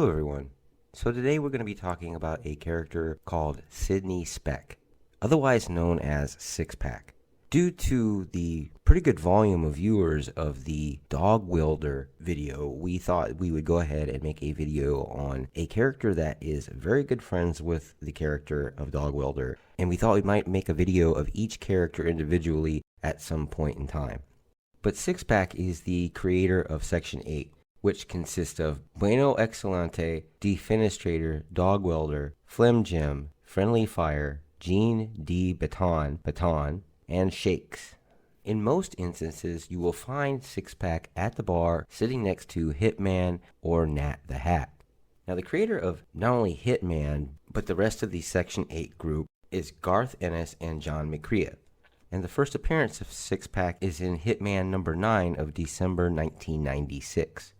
Hello everyone. So today we're going to be talking about a character called Sydney Speck, otherwise known as SIXPACK. Due to the pretty good volume of viewers of the Dogwelder video, we thought we would go ahead and make a video on a character that is very good friends with the character of Dogwelder, and we thought we might make a video of each character individually at some point in time. But SIXPACK is the creator of Section 8, which consists of Bueno Excelente, Defenestrator, Dogwelder, Flim Jim, Friendly Fire, Jean D. Baton, and Shakes. In most instances, you will find SIXPACK at the bar sitting next to Hitman or Nat the Hat. Now, the creator of not only Hitman, but the rest of the Section 8 group is Garth Ennis and John McCrea. And the first appearance of SIXPACK is in Hitman number 9 of December 1996.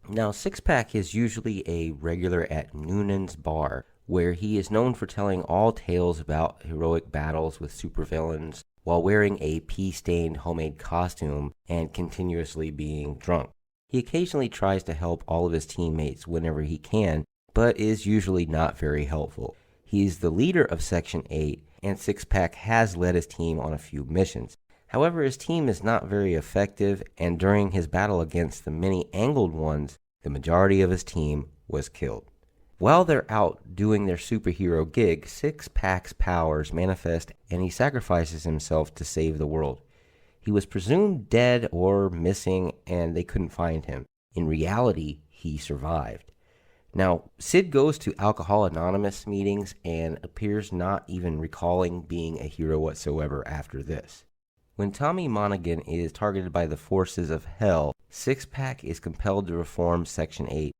Now, SIXPACK is usually a regular at Noonan's bar, where he is known for telling all tales about heroic battles with supervillains while wearing a pea-stained homemade costume and continuously being drunk. He occasionally tries to help all of his teammates whenever he can, but is usually not very helpful. He is the leader of Section 8, and SIXPACK has led his team on a few missions. However, his team is not very effective, and during his battle against the many angled ones, the majority of his team was killed. While they're out doing their superhero gig, SIXPACK's powers manifest and he sacrifices himself to save the world. He was presumed dead or missing and they couldn't find him. In reality, he survived. Now, Sid goes to Alcohol Anonymous meetings and appears not even recalling being a hero whatsoever after this. When Tommy Monaghan is targeted by the forces of hell, SIXPACK is compelled to reform Section 8.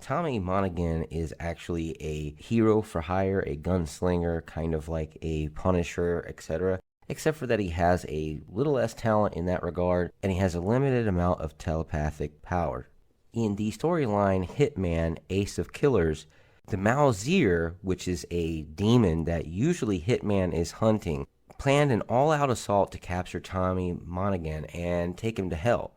Tommy Monaghan is actually a hero for hire, a gunslinger, kind of like a Punisher, etc., except for that he has a little less talent in that regard, and he has a limited amount of telepathic power. In the storyline Hitman, Ace of Killers, the Malzir, which is a demon that usually Hitman is hunting, planned an all-out assault to capture Tommy Monaghan and take him to hell.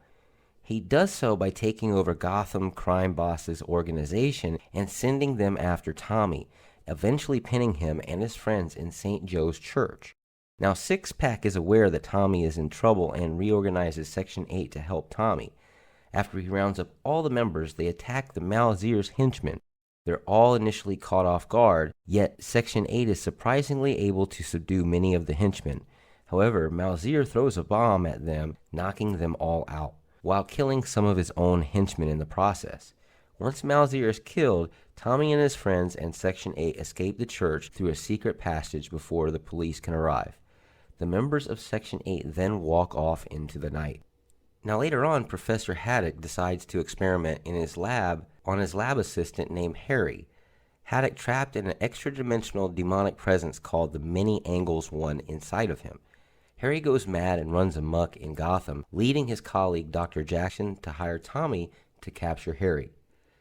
He does so by taking over Gotham crime boss's organization and sending them after Tommy, eventually pinning him and his friends in St. Joe's Church. Now, SIXPACK is aware that Tommy is in trouble and reorganizes Section 8 to help Tommy. After he rounds up all the members, they attack the Malzir's henchmen. They're all initially caught off guard, yet Section 8 is surprisingly able to subdue many of the henchmen. However, Malzir throws a bomb at them, knocking them all out, while killing some of his own henchmen in the process. Once Malzir is killed, Tommy and his friends and Section 8 escape the church through a secret passage before the police can arrive. The members of Section 8 then walk off into the night. Now later on, Professor Haddock decides to experiment in his lab on his lab assistant named Harry. Haddock trapped in an extra-dimensional demonic presence called the Many Angles One inside of him. Harry goes mad and runs amok in Gotham, leading his colleague Dr. Jackson to hire Tommy to capture Harry.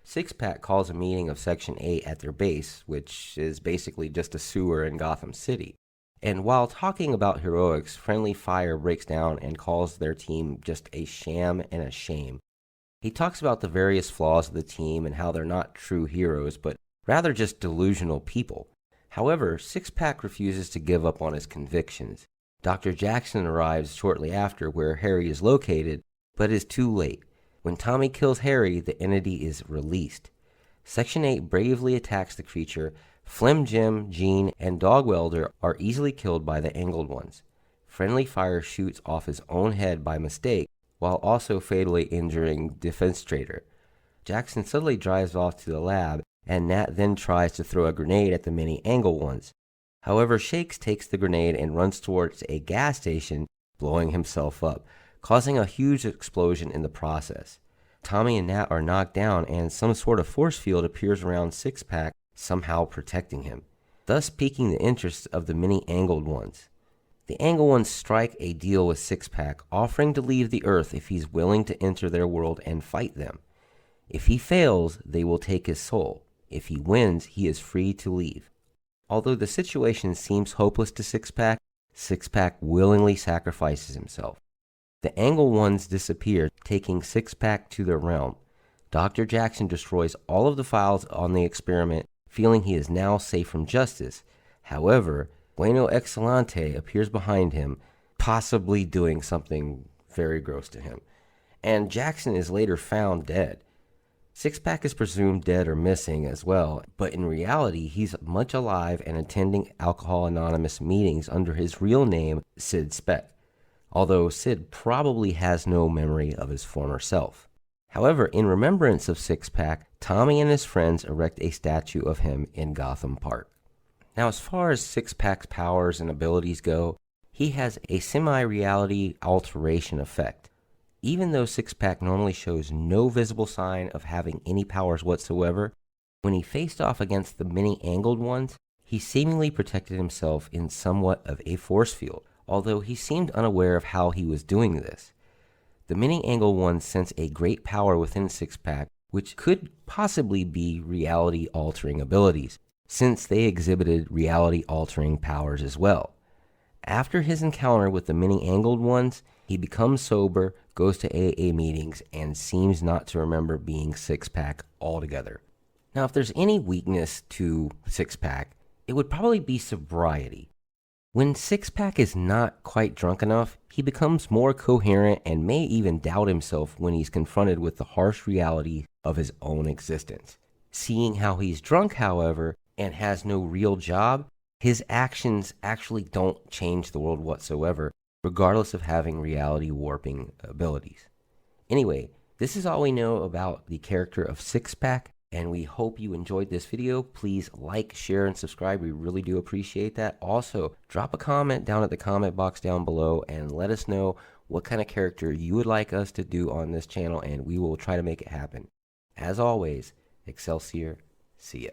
SIXPACK calls a meeting of Section 8 at their base, which is basically just a sewer in Gotham City. And while talking about heroics, Friendly Fire breaks down and calls their team just a sham and a shame. He talks about the various flaws of the team and how they're not true heroes, but rather just delusional people. However, SIXPACK refuses to give up on his convictions. Dr. Jackson arrives shortly after where Harry is located, but is too late. When Tommy kills Harry, the entity is released. Section 8 bravely attacks the creature. Flim Jim, Jean, and Dogwelder are easily killed by the angled ones. Friendly Fire shoots off his own head by mistake, while also fatally injuring Defenestrator. Jackson suddenly drives off to the lab, and Nat then tries to throw a grenade at the many angled ones. However, Shakes takes the grenade and runs towards a gas station, blowing himself up, causing a huge explosion in the process. Tommy and Nat are knocked down, and some sort of force field appears around SIXPACK, somehow protecting him, thus piquing the interest of the many angled ones. The angled ones strike a deal with SIXPACK, offering to leave the Earth if he's willing to enter their world and fight them. If he fails, they will take his soul. If he wins, he is free to leave. Although the situation seems hopeless to SIXPACK, SIXPACK willingly sacrifices himself. The angled ones disappear, taking SIXPACK to their realm. Dr. Jackson destroys all of the files on the experiment, feeling he is now safe from justice. However, Bueno Excelente appears behind him, possibly doing something very gross to him, and Jackson is later found dead. SIXPACK is presumed dead or missing as well, but in reality, he's much alive and attending Alcohol Anonymous meetings under his real name, Sid Speck, although Sid probably has no memory of his former self. However, in remembrance of SIXPACK, Tommy and his friends erect a statue of him in Gotham Park. Now, as far as SIXPACK's powers and abilities go, he has a semi-reality alteration effect. Even though SIXPACK normally shows no visible sign of having any powers whatsoever, when he faced off against the many-angled ones, he seemingly protected himself in somewhat of a force field, although he seemed unaware of how he was doing this. The many-angled ones sense a great power within SIXPACK, which could possibly be reality-altering abilities, since they exhibited reality-altering powers as well. After his encounter with the many-angled ones, he becomes sober, goes to AA meetings, and seems not to remember being SIXPACK altogether. Now, if there's any weakness to SIXPACK, it would probably be sobriety. When SIXPACK is not quite drunk enough, he becomes more coherent and may even doubt himself when he's confronted with the harsh reality of his own existence. Seeing how he's drunk, however, and has no real job, his actions actually don't change the world whatsoever, regardless of having reality warping abilities. Anyway, this is all we know about the character of SIXPACK, and we hope you enjoyed this video. Please like, share, and subscribe. We really do appreciate that. Also, drop a comment down at the comment box down below and let us know what kind of character you would like us to do on this channel, and we will try to make it happen. As always, Excelsior, see ya.